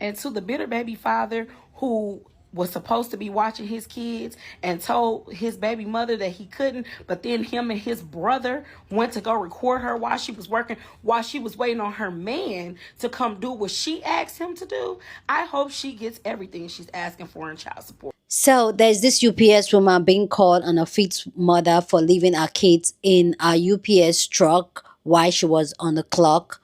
And to the bitter baby father who was supposed to be watching his kids and told his baby mother that he couldn't, but then him and his brother went to go record her while she was working, while she was waiting on her man to come do what she asked him to do. I hope she gets everything she's asking for in child support. So there's this UPS woman being called an Unfit mother for leaving her kids in a UPS truck while she was on the clock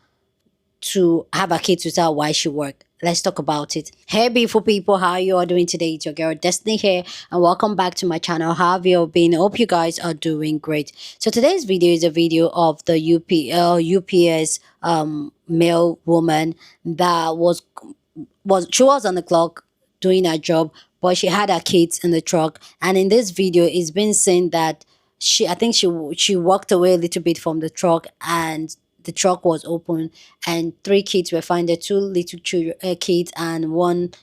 to have her kids with her while she worked. Let's talk about it. Hey beautiful people, how you all doing today? It's your girl Destiny here and welcome back to my channel. How have you all been? I hope you guys are doing great. So today's video is a video of the UPS male woman that was on the clock doing her job, but she had her kids in the truck. And in this video it's been seen that I think she walked away a little bit from the truck, and the truck was open and 3 kids were found there, 2 little kids and 1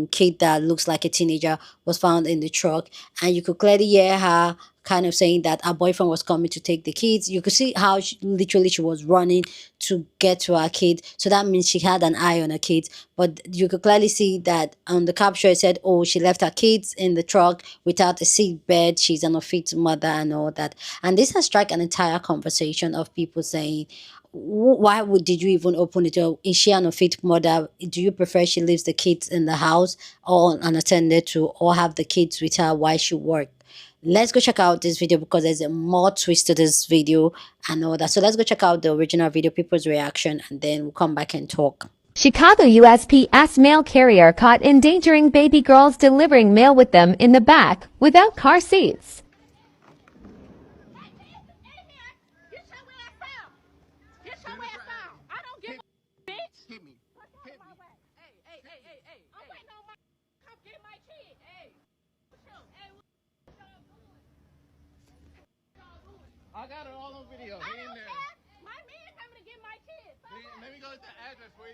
kid that looks like a teenager was found in the truck. And you could clearly hear her kind of saying that her boyfriend was coming to take the kids. You could see how literally she was running to get to her kid, so that means she had an eye on her kids. But you could clearly see that on the caption it said, oh, she left her kids in the truck without a seat bed, she's an unfit mother and all that. And this has struck an entire conversation of people saying, why did you even open it up? Is she an unfit mother? Do you prefer she leaves the kids in the house or unattended to, or have the kids with her while she works? Let's go check out this video because there's a more twist to this video and all that. So let's go check out the original video, people's reaction, and then we'll come back and talk. Chicago USPS mail carrier caught endangering baby girls delivering mail with them in the back without car seats. I got it all on video. He in there. My man coming to get my kids. Let me go get the address for you.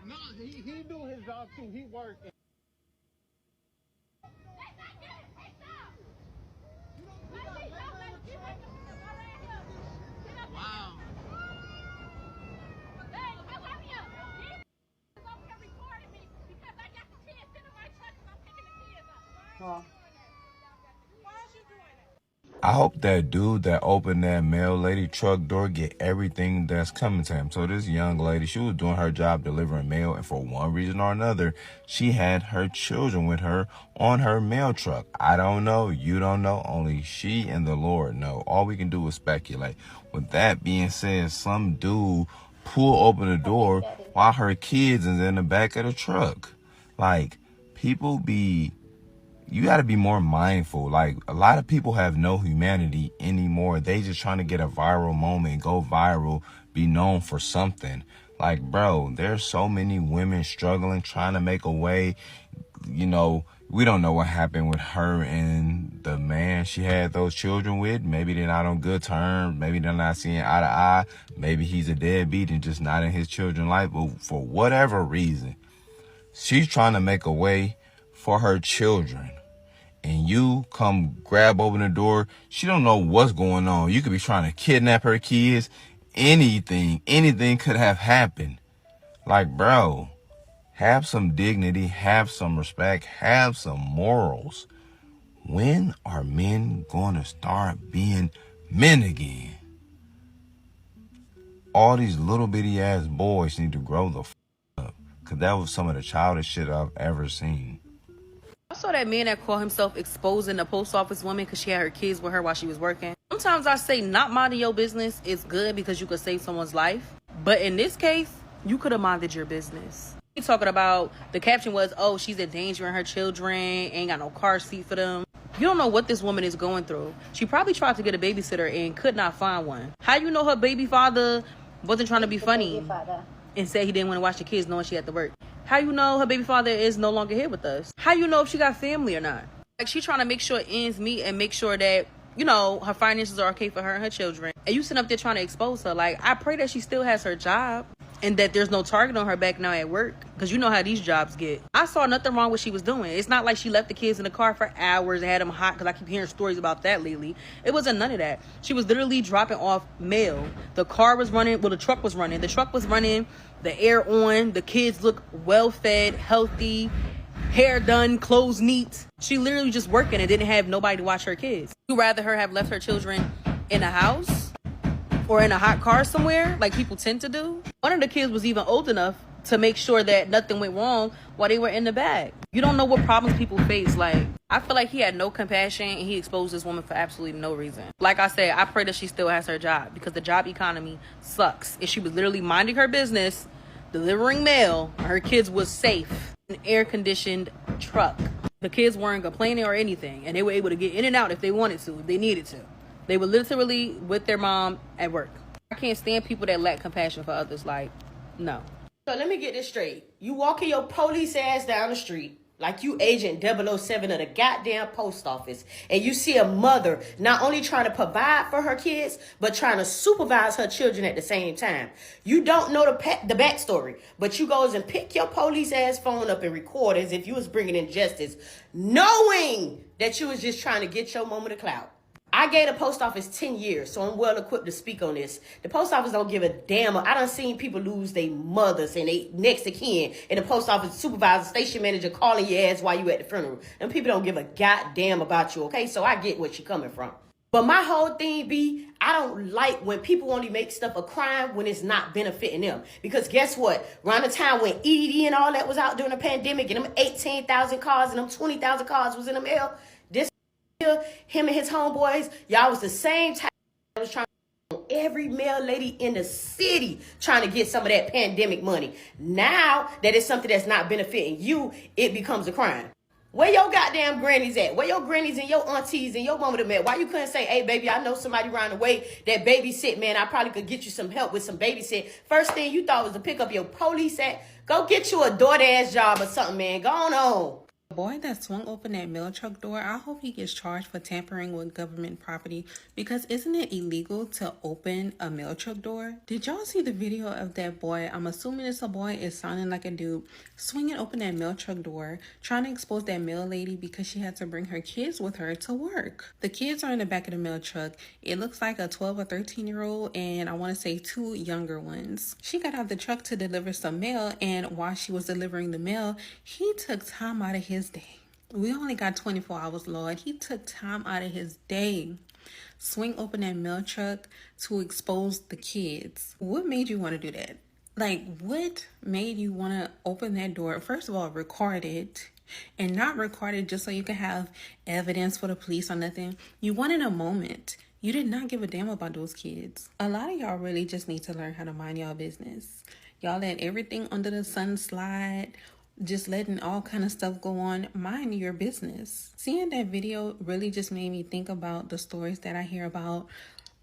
No, he do his job too. He worked. Wow. I hope that dude that opened that mail lady truck door get everything that's coming to him. So this young lady, she was doing her job delivering mail, and for one reason or another, she had her children with her on her mail truck. I don't know. You don't know. Only she and the Lord know. All we can do is speculate. With that being said, some dude pull open the door while her kids is in the back of the truck. Like, people be... You got to be more mindful. Like, a lot of people have no humanity anymore. They just trying to get a viral moment, go viral, be known for something. Like, bro, there's so many women struggling, trying to make a way. You know, we don't know what happened with her and the man she had those children with. Maybe they're not on good terms. Maybe they're not seeing eye to eye. Maybe he's a deadbeat and just not in his children's life. But for whatever reason, she's trying to make a way for her children. And you come grab open the door. She don't know what's going on. You could be trying to kidnap her kids. Anything could have happened. Like, bro, have some dignity, have some respect, have some morals. When are men going to start being men again? All these little bitty ass boys need to grow the up. Because that was some of the childish shit I've ever seen. I saw that man that called himself exposing the post office woman because she had her kids with her while she was working. Sometimes I say not minding your business is good because you could save someone's life. But in this case, you could have minded your business. He talking about, the caption was, oh, she's endangering her children, ain't got no car seat for them. You don't know what this woman is going through. She probably tried to get a babysitter and could not find one. How you know her baby father wasn't trying to be funny and said he didn't want to watch the kids knowing she had to work? How you know her baby father is no longer here with us? How you know if she got family or not? Like, she trying to make sure ends meet and make sure that, you know, her finances are okay for her and her children. And you sitting up there trying to expose her. Like, I pray that she still has her job. and that there's no target on her back now at work, because you know how these jobs get. I saw nothing wrong with what she was doing. It's not like she left the kids in the car for hours and had them hot, because I keep hearing stories about that lately. It wasn't none of that. She was literally dropping off mail. The car was running, well, the truck was running. The truck was running, the air on, the kids look well fed, healthy, hair done, clothes neat. She literally just working and didn't have nobody to watch her kids. You'd rather her have left her children in a house or in a hot car somewhere, like people tend to do. One of the kids was even old enough to make sure that nothing went wrong while they were in the bag. You don't know what problems people face. Like, I feel like he had no compassion and he exposed this woman for absolutely no reason. Like I said, I pray that she still has her job, because the job economy sucks. If she was literally minding her business, delivering mail, her kids was safe, an air-conditioned truck. The kids weren't complaining or anything, and they were able to get in and out if they wanted to, if they needed to. They were literally with their mom at work. I can't stand people that lack compassion for others. Like, no. So let me get this straight. You walking your police ass down the street like you Agent 007 of the goddamn post office, and you see a mother not only trying to provide for her kids, but trying to supervise her children at the same time. You don't know the backstory, but you goes and pick your police ass phone up and record as if you was bringing in justice, knowing that you was just trying to get your moment of clout. I gave the post office 10 years, so I'm well equipped to speak on this. The post office don't give a damn. I done seen people lose their mothers and they next of kin, and the post office supervisor, station manager calling your ass while you at the funeral. And people don't give a goddamn about you, okay? So I get where you're coming from. But my whole thing be, I don't like when people only make stuff a crime when it's not benefiting them. Because guess what? Around the time when EDD and all that was out during the pandemic, and them 18,000 cars and them 20,000 cars was in the mail, him and his homeboys, y'all was the same type that was trying to every mail lady in the city trying to get some of that pandemic money. Now that it's something that's not benefiting you, it becomes a crime. Where your goddamn grannies at? Where your grannies and your aunties and your mama them at? Why you couldn't say, hey, baby, I know somebody around the way that babysit, man. I probably could get you some help with some babysit. First thing you thought was to pick up your police at. Go get you a DoorDash job or something, man. Go on. The boy that swung open that mail truck door, I hope he gets charged for tampering with government property, because isn't it illegal to open a mail truck door? Did y'all see the video of that boy? I'm assuming it's a boy, it's sounding like a dude, swinging open that mail truck door, trying to expose that mail lady because she had to bring her kids with her to work. The kids are in the back of the mail truck. It looks like a 12 or 13-year-old, and I want to say 2 younger ones. She got out the truck to deliver some mail, and while she was delivering the mail, he took time out of his day. We only got 24 hours, Lord. He took time out of his day. Swing open that mail truck to expose the kids. What made you want to do that? Like, what made you want to open that door? First of all, record it. And not record it just so you can have evidence for the police or nothing. You wanted a moment. You did not give a damn about those kids. A lot of y'all really just need to learn how to mind y'all business. Y'all let everything under the sun slide, just letting all kind of stuff go on. Mind your business. Seeing that video really just made me think about the stories that I hear about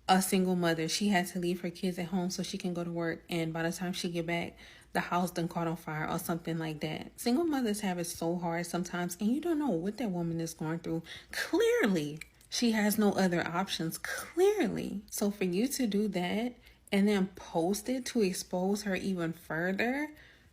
a single mother. She had to leave her kids at home so she can go to work, and by the time she get back, the house done caught on fire or something like that. Single mothers have it so hard sometimes, and you don't know what that woman is going through. Clearly, she has no other options. Clearly. So for you to do that and then post it to expose her even further,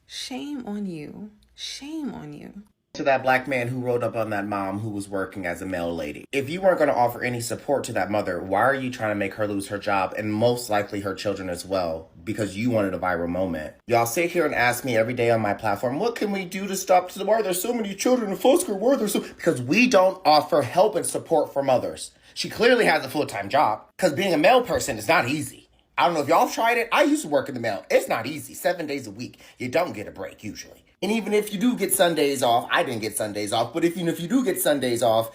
shame on you. Shame on you. To that black man who rolled up on that mom who was working as a mail lady. If you weren't going to offer any support to that mother, why are you trying to make her lose her job and most likely her children as well? Because you wanted a viral moment. Y'all sit here and ask me every day on my platform, what can we do to stop to why there's so many children in foster care? Why there's so... Because we don't offer help and support for mothers. She clearly has a full-time job, because being a mail person is not easy. I don't know if y'all tried it. I used to work in the mail. It's not easy. 7 days a week. You don't get a break usually. And even if you do get Sundays off, I didn't get Sundays off, but even if you do get Sundays off,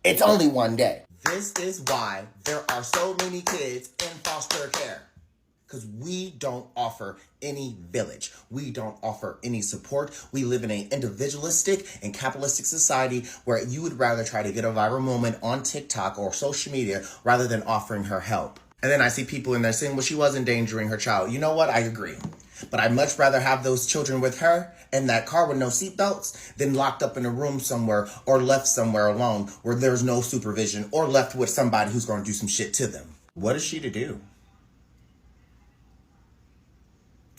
it's only one day. This is why there are so many kids in foster care. Because we don't offer any village. We don't offer any support. We live in an individualistic and capitalistic society where you would rather try to get a viral moment on TikTok or social media rather than offering her help. And then I see people in there saying, well, she was endangering her child. You know what? I agree. But I'd much rather have those children with her in that car with no seatbelts than locked up in a room somewhere or left somewhere alone where there's no supervision or left with somebody who's going to do some shit to them. What is she to do?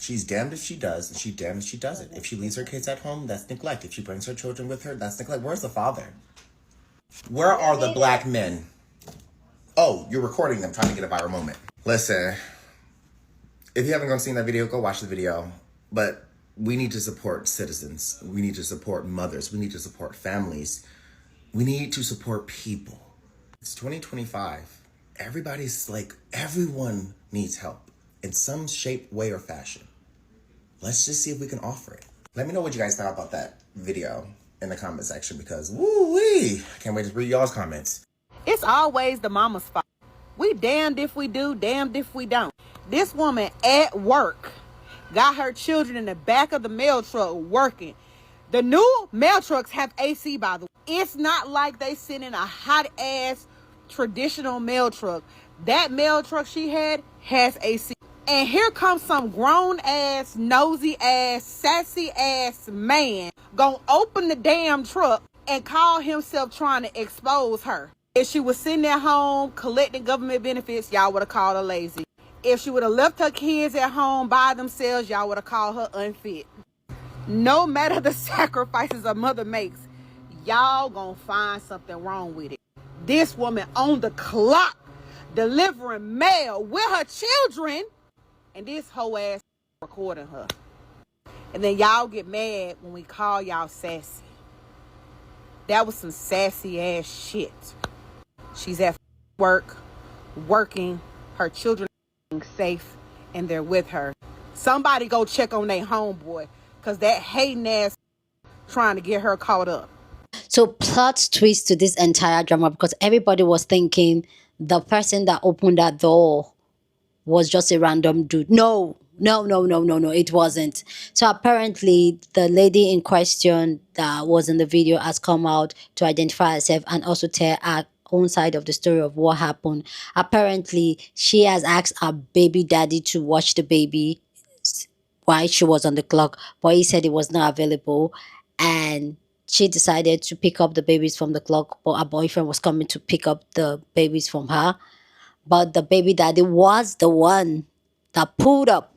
She's damned if she does, and she's damned if she doesn't. If she leaves her kids at home, that's neglect. If she brings her children with her, that's neglect. Where's the father? Where are the black men? Oh, you're recording them, trying to get a viral moment. Listen, if you haven't gone seen that video, go watch the video. But we need to support citizens. We need to support mothers. We need to support families. We need to support people. It's 2025. Everyone needs help in some shape, way, or fashion. Let's just see if we can offer it. Let me know what you guys thought about that video in the comment section, because woo-wee, I can't wait to read y'all's comments. It's always the mama's fault. We damned if we do, damned if we don't. This woman at work got her children in the back of the mail truck working. The new mail trucks have AC, by the way. It's not like they sit in a hot-ass traditional mail truck. That mail truck she had has AC. And here comes some grown-ass, nosy-ass, sassy-ass man gonna open the damn truck and call himself trying to expose her. If she was sitting at home collecting government benefits, y'all would have called her lazy. If she would have left her kids at home by themselves, y'all would have called her unfit. No matter the sacrifices a mother makes, y'all gonna find something wrong with it. This woman on the clock delivering mail with her children, and this whole ass recording her. And then y'all get mad when we call y'all sassy. That was some sassy ass shit. She's at work, working, her children are safe, and they're with her. Somebody go check on their homeboy, because that hating ass trying to get her caught up. So plot twist to this entire drama, because everybody was thinking the person that opened that door was just a random dude. No, it wasn't. So apparently the lady in question that was in the video has come out to identify herself and also tell her own side of the story of what happened. Apparently she has asked her baby daddy to watch the baby while she was on the clock, but he said it was not available, and she decided to pick up the babies from the clock, but her boyfriend was coming to pick up the babies from her. But the baby daddy was the one that pulled up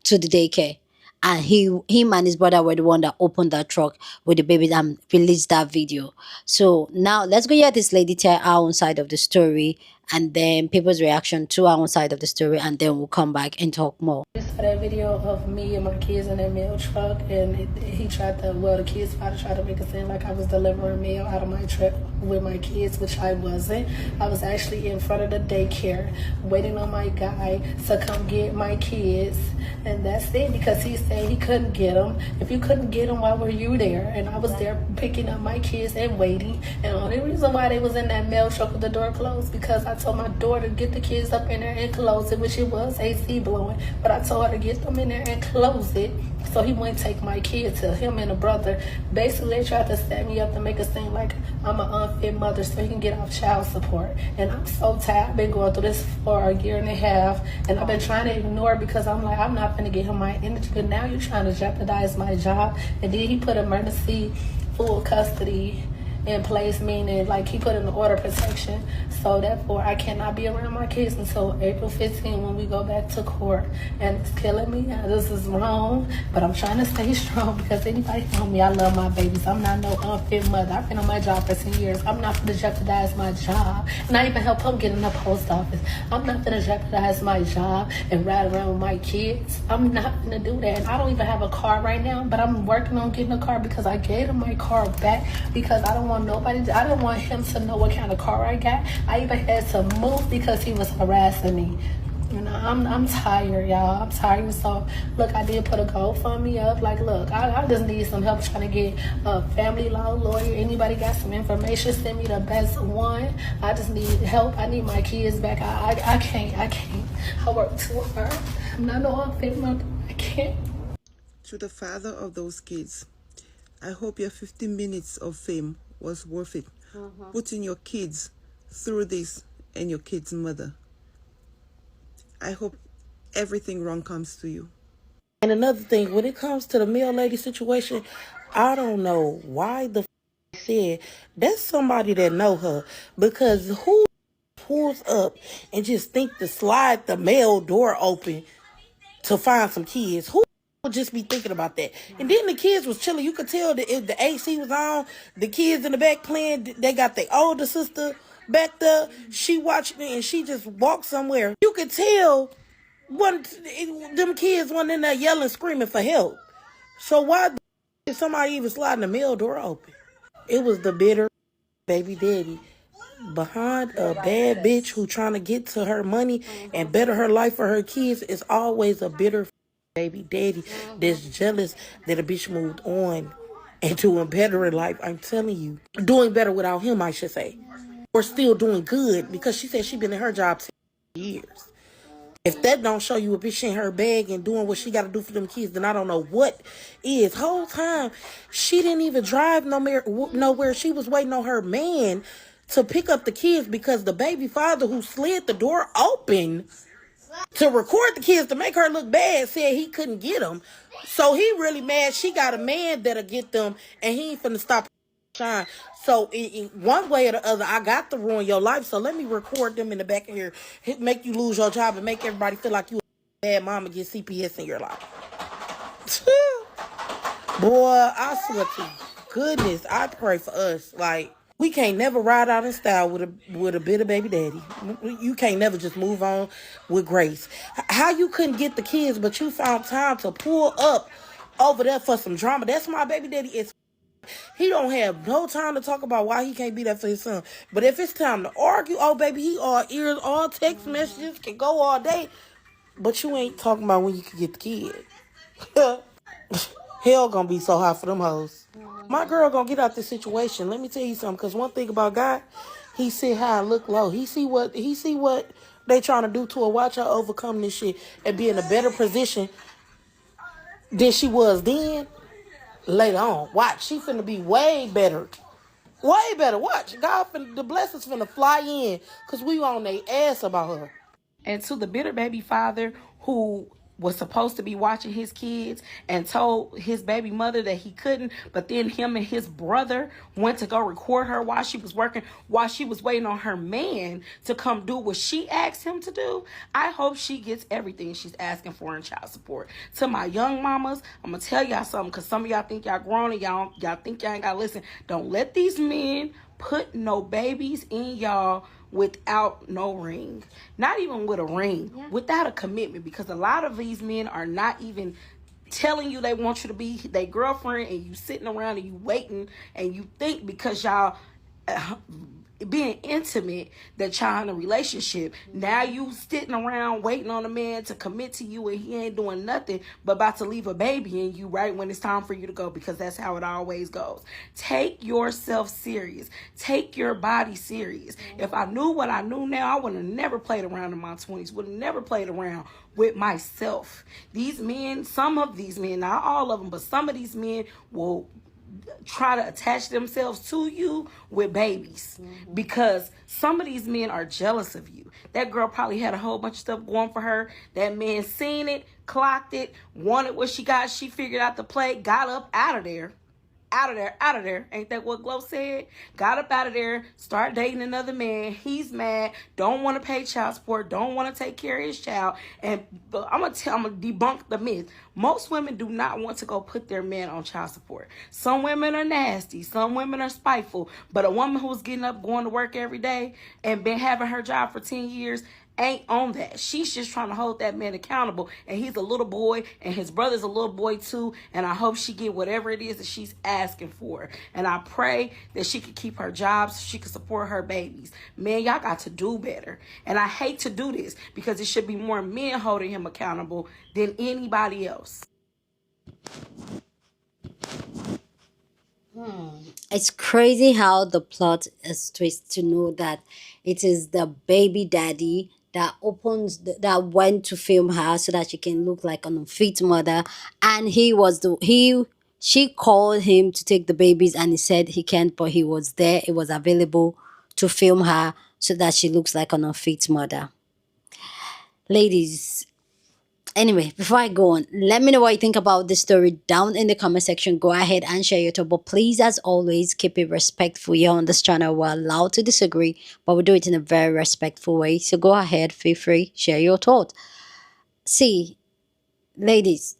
to the daycare. And him and his brother were the one that opened that truck with the babies and released that video. So now let's go hear this lady tell our own side of the story, and then people's reaction to our own side of the story, and then we'll come back and talk more. I saw that video of me and my kids in that mail truck, and he tried to, the kid's father tried to make it seem like I was delivering mail out of my truck with my kids, which I wasn't. I was actually in front of the daycare waiting on my guy to come get my kids, and that's it, because he said he couldn't get them. If you couldn't get them, why were you there? And I was there picking up my kids and waiting, and the only reason why they was in that mail truck with the door closed, because I told my daughter to get the kids up in there and close it, which it was AC blowing, but I told her to get them in there and close it so he wouldn't take my kid to him and a brother. Basically, they tried to set me up to make it seem like I'm an unfit mother so he can get off child support. And I'm so tired. I've been going through this for a year and a half, and I've been trying to ignore it because I'm like, I'm not going to get him my energy, but now you're trying to jeopardize my job. And then he put emergency full custody in place, meaning like he put in the order of protection, so therefore I cannot be around my kids until April 15 when we go back to court, and it's killing me. This is wrong, but I'm trying to stay strong, because anybody know me, I love my babies. I'm not no unfit mother. I've been on my job for 10 years. I'm not going to jeopardize my job, and I even help him get in the post office. I'm not going to jeopardize my job and ride around with my kids. I'm not going to do that. And I don't even have a car right now, but I'm working on getting a car, because I gave him my car back, because I don't want him to know what kind of car I got. I even had to move because he was harassing me. You know, I'm tired, y'all. I'm tired. So look, I did put a GoFundMe up. Like, look, I just need some help trying to get a family law lawyer. Anybody got some information, send me the best one. I just need help. I need my kids back. I can't. I work too hard. I'm not no unfit mother. I can't. To the father of those kids, I hope your 15 minutes of fame was worth it. Putting your kids through this and your kids' mother. I hope everything wrong comes to you. And another thing, when it comes to the mail lady situation, I don't know why the said that's somebody that know her, because who pulls up and just think to slide the mail door open to find some kids. Who would just be thinking about that? And then the kids was chilling. You could tell that if the AC was on, the kids in the back playing. They got their older sister back there. She watched me and she just walked somewhere. You could tell them kids went in there yelling, screaming for help. So why did somebody even slide the mail door open? It was the bitter baby daddy behind a bad bitch who trying to get to her money and better her life for her kids. Is always a bitter baby daddy that's jealous that a bitch moved on and doing better in life. I'm telling you, doing better without him, I should say, or still doing good, because she said she been in her job 10 years. If that don't show you a bitch in her bag and doing what she got to do for them kids, then I don't know what is. Whole time, she didn't even drive nowhere. She was waiting on her man to pick up the kids because the baby father who slid the door open to record the kids to make her look bad said he couldn't get them. So he really mad. She got a man that'll get them, and he ain't finna stop shine. So in one way or the other, I got to ruin your life. So let me record them in the back of here, make you lose your job, and make everybody feel like you a bad mom and get CPS in your life. Boy, I swear to goodness, I pray for us. Like, we can't never ride out in style with a bitter baby daddy. You can't never just move on with grace. How you couldn't get the kids, but you found time to pull up over there for some drama? That's my baby daddy. He don't have no time to talk about why he can't be there for his son. But if it's time to argue, oh baby, he all ears, all text messages, can go all day. But you ain't talking about when you can get the kid. Hell gonna be so hot for them hoes. My girl gonna get out this situation. Let me tell you something, because one thing about God, he sit high and look low. He see what they trying to do to her. Watch her overcome this shit and be in a better position than she was then. Later on, watch, she finna be way better. Way better. Watch, the blessings finna fly in, because we on their ass about her. And to the bitter baby father who was supposed to be watching his kids and told his baby mother that he couldn't, but then him and his brother went to go record her while she was working, while she was waiting on her man to come do what she asked him to do. I hope she gets everything she's asking for in child support. To my young mamas, I'm gonna tell y'all something, because some of y'all think y'all grown and y'all think y'all ain't gotta listen. Don't let these men put no babies in y'all without no ring. Not even with a ring, without a commitment, because a lot of these men are not even telling you they want you to be their girlfriend, and you sitting around and you waiting, and you think because y'all being intimate that y'all in a relationship. Now you sitting around waiting on a man to commit to you, and he ain't doing nothing but about to leave a baby in you right when it's time for you to go, because that's how it always goes. Take yourself serious. Take your body serious. If I knew what I knew now, I would have never played around in my 20s, would have never played around with myself. These men, some of these men, not all of them, but some of these men will try to attach themselves to you with babies, because some of these men are jealous of you. That girl probably had a whole bunch of stuff going for her. That man seen it, clocked it, wanted what she got. She figured out the play, got up out of there. Out of there. Ain't that what Glow said? Got up out of there, start dating another man. He's mad, don't want to pay child support, don't want to take care of his child. And I'm gonna debunk the myth. Most women do not want to go put their man on child support. Some women are nasty, some women are spiteful, but a woman who's getting up, going to work every day, and been having her job for 10 years ain't on that. She's just trying to hold that man accountable, and he's a little boy, and his brother's a little boy too, and I hope she get whatever it is that she's asking for. And I pray that she could keep her job so she can support her babies. Man, y'all got to do better. And I hate to do this, because it should be more men holding him accountable than anybody else. It's crazy how the plot is twisted to know that it is the baby daddy that that went to film her so that she can look like an unfit mother, and she called him to take the babies, and he said he can't, but he was there, it was available to film her so that she looks like an unfit mother. Ladies, anyway, before I go on, let me know what you think about this story down in the comment section. Go ahead and share your thought, but please, as always, keep it respectful. Here on this channel, we're allowed to disagree, but we do it in a very respectful way. So go ahead, feel free, share your thought. See, Ladies,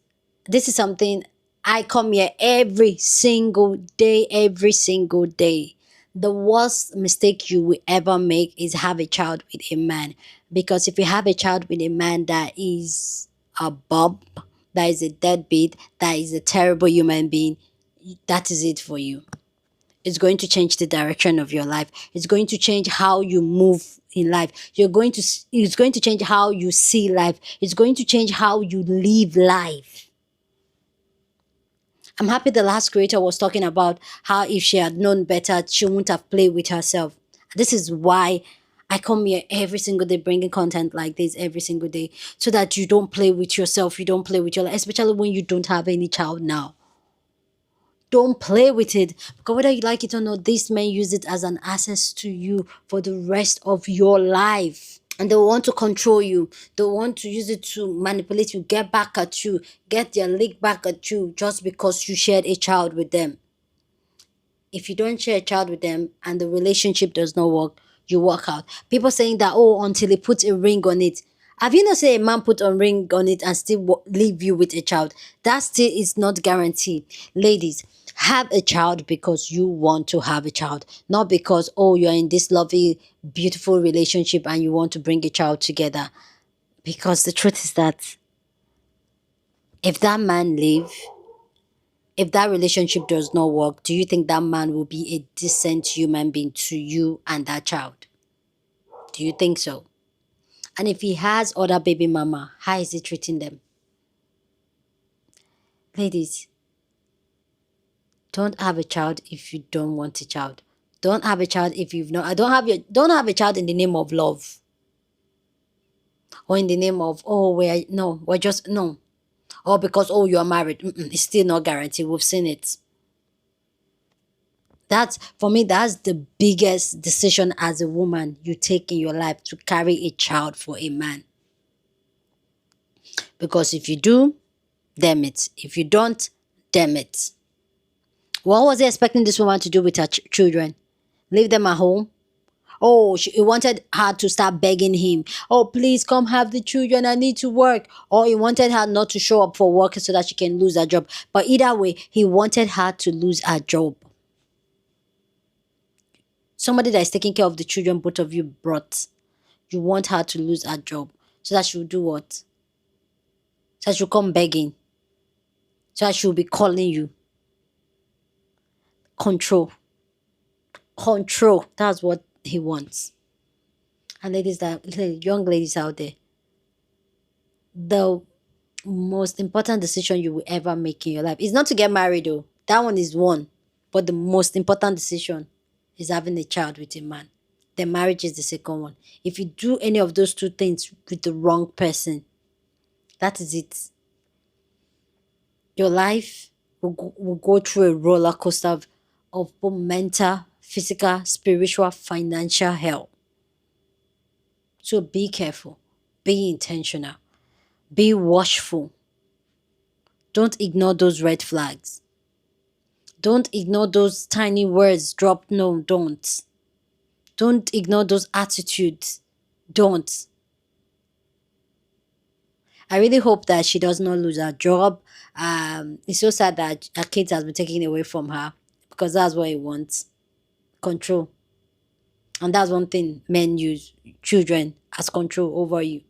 this is something I come here every single day, every single day. The worst mistake you will ever make is have a child with a man. Because if you have a child with a man that is a bum, that is a deadbeat, that is a terrible human being, that is it for you. It's going to change the direction of your life. It's going to change how you move in life. It's going to change how you see life. It's going to change how you live life. I'm happy the last creator was talking about how if she had known better, she wouldn't have played with herself. This is why I come here every single day bringing content like this every single day, so that you don't play with yourself, you don't play with your life, especially when you don't have any child now. Don't play with it, because whether you like it or not, these men use it as an access to you for the rest of your life. And they want to control you. They want to use it to manipulate you, get back at you, get their leg back at you just because you shared a child with them. If you don't share a child with them and the relationship does not work, you walk out. People saying that, oh, until he puts a ring on it. Have you not seen a man put a ring on it and still leave you with a child? That still is not guaranteed. Ladies, have a child because you want to have a child, not because, oh, you're in this lovely, beautiful relationship and you want to bring a child together. Because the truth is that if that man leave, if that relationship does not work, do you think that man will be a decent human being to you and that child? Do you think so? And if he has other baby mama, how is he treating them? Ladies, don't have a child if you don't want a child. Don't have a child if you've not. Don't have a child in the name of love, or in the name of, oh, we're just no, or because, oh, you're married. It's still not guaranteed. We've seen it. That's, for me, that's the biggest decision as a woman you take in your life, to carry a child for a man. Because if you do, damn it. If you don't, damn it. What was he expecting this woman to do with her children? Leave them at home? Oh, he wanted her to start begging him. Oh, please come have the children. I need to work. Or he wanted her not to show up for work so that she can lose her job. But either way, he wanted her to lose her job. Somebody that is taking care of the children both of you brought. You want her to lose her job. So that she'll do what? So that she'll come begging. So that she'll be calling you. Control. Control. That's what he wants. And young ladies out there, the most important decision you will ever make in your life is not to get married, though. That one is one. But the most important decision is having a child with a man. The marriage is the second one. If you do any of those two things with the wrong person, that is it. Your life will go through a roller coaster of both mental, physical, spiritual, financial hell. So be careful. Be intentional. Be watchful. Don't ignore those red flags. Don't ignore those tiny words dropped. No, don't. Don't ignore those attitudes. Don't. I really hope that she does not lose her job. It's so sad that her kids has been taken away from her, because that's what he wants. Control. And that's one thing men use children as control over you.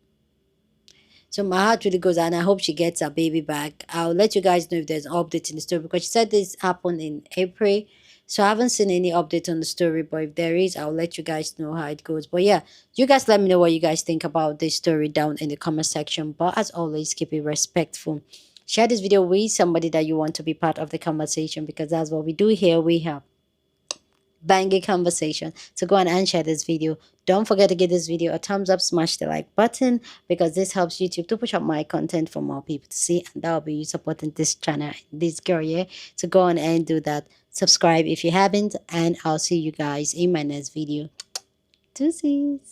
So my heart really goes out, and I hope she gets her baby back. I'll let you guys know if there's an update in the story, because she said this happened in April. So I haven't seen any update on the story, but if there is, I'll let you guys know how it goes. But yeah, you guys let me know what you guys think about this story down in the comment section. But as always, keep it respectful. Share this video with somebody that you want to be part of the conversation, because that's what we do here. We have banging conversation. So go on and share this video. Don't forget to give this video a thumbs up, smash the like button, because this helps YouTube to push up my content for more people to see, and that will be you supporting this channel, this girl. Yeah, so go on and do that. Subscribe if you haven't, and I'll see you guys in my next video. Deuces.